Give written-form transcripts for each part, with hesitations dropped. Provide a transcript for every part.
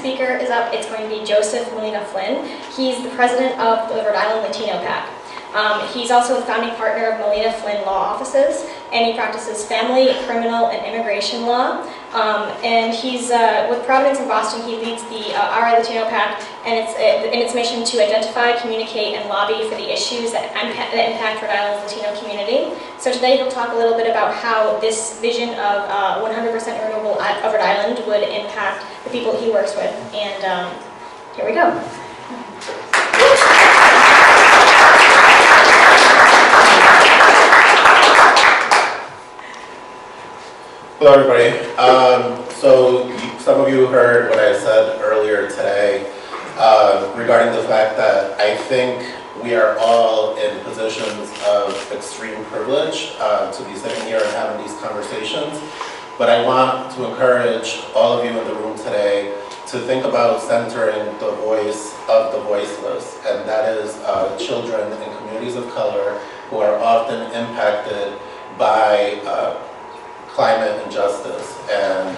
speaker is up, it's going to be Joseph Malina Flynn. He's the president of the Rhode Island Latino Cap. He's also the founding partner of Malina Play Law Offices, and he practices family, criminal, and immigration law. And he's with Providence in Boston. He leads the RI Latino Pact, and it's in its mission to identify, communicate, and lobby for the issues that impact Rhode Island's Latino community. So today he'll talk a little bit about how this vision of 100% renewable of Rhode Island would impact the people he works with. And here we go. Hello everybody. So some of you heard what I said earlier today regarding the fact that I think we are all in positions of extreme privilege to be sitting here and having these conversations. But I want to encourage all of you in the room today to think about centering the voice of the voiceless, and that is children in communities of color who are often impacted by climate injustice, and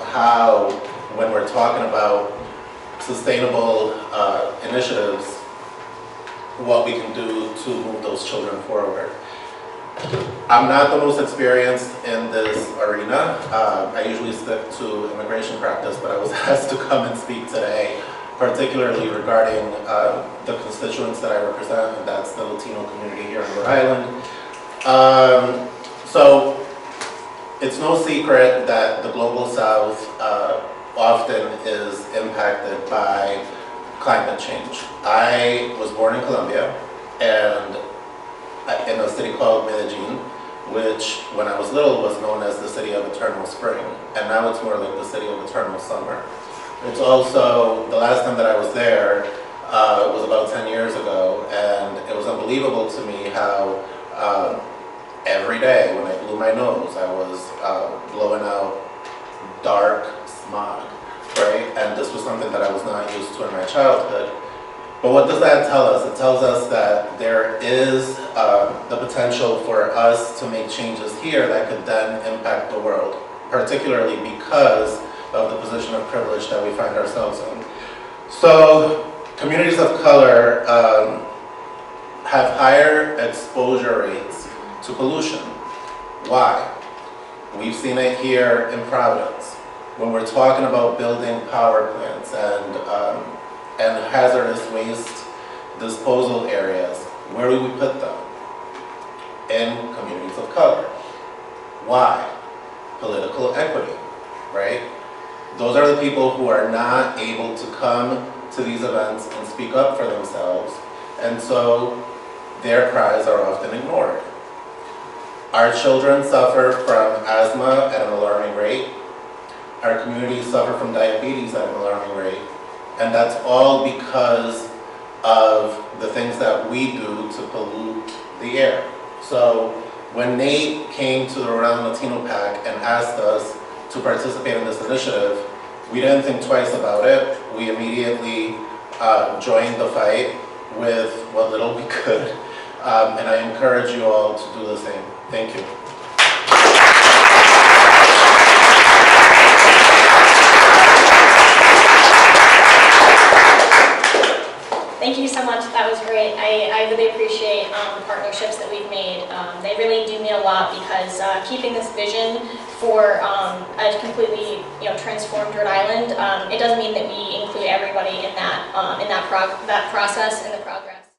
how, when we're talking about sustainable initiatives, what we can do to move those children forward. I'm not the most experienced in this arena. I usually stick to immigration practice, but I was asked to come and speak today, particularly regarding the constituents that I represent, and that's the Latino community here in Rhode Island. So it's no secret that the Global South often is impacted by climate change. I was born in Colombia, and in a city called Medellín, which when I was little was known as the city of eternal spring, and now it's more like the city of eternal summer. It's also, the last time that I was there was about 10 years ago, and it was unbelievable to me how every day when I blew my nose, I was blowing out dark smog, right? And this was something that I was not used to in my childhood. But what does that tell us? It tells us that there is the potential for us to make changes here that could then impact the world, particularly because of the position of privilege that we find ourselves in. So communities of color have higher exposure rates to pollution. Why? We've seen it here in Providence. When we're talking about building power plants and hazardous waste disposal areas, where do we put them? In communities of color. Why? Political equity, right? Those are the people who are not able to come to these events and speak up for themselves, and so their cries are often ignored. Our children suffer from asthma at an alarming rate. Our communities suffer from diabetes at an alarming rate. And that's all because of the things that we do to pollute the air. So when Nate came to the Rhode Island Latino Pac and asked us to participate in this initiative, we didn't think twice about it. We immediately joined the fight with what little we could. And I encourage you all to do the same. Thank you. Thank you so much. That was great. I really appreciate the partnerships that we've made. They really do mean a lot because keeping this vision for a completely transformed Rhode Island, it does mean that we include everybody in that process and the progress.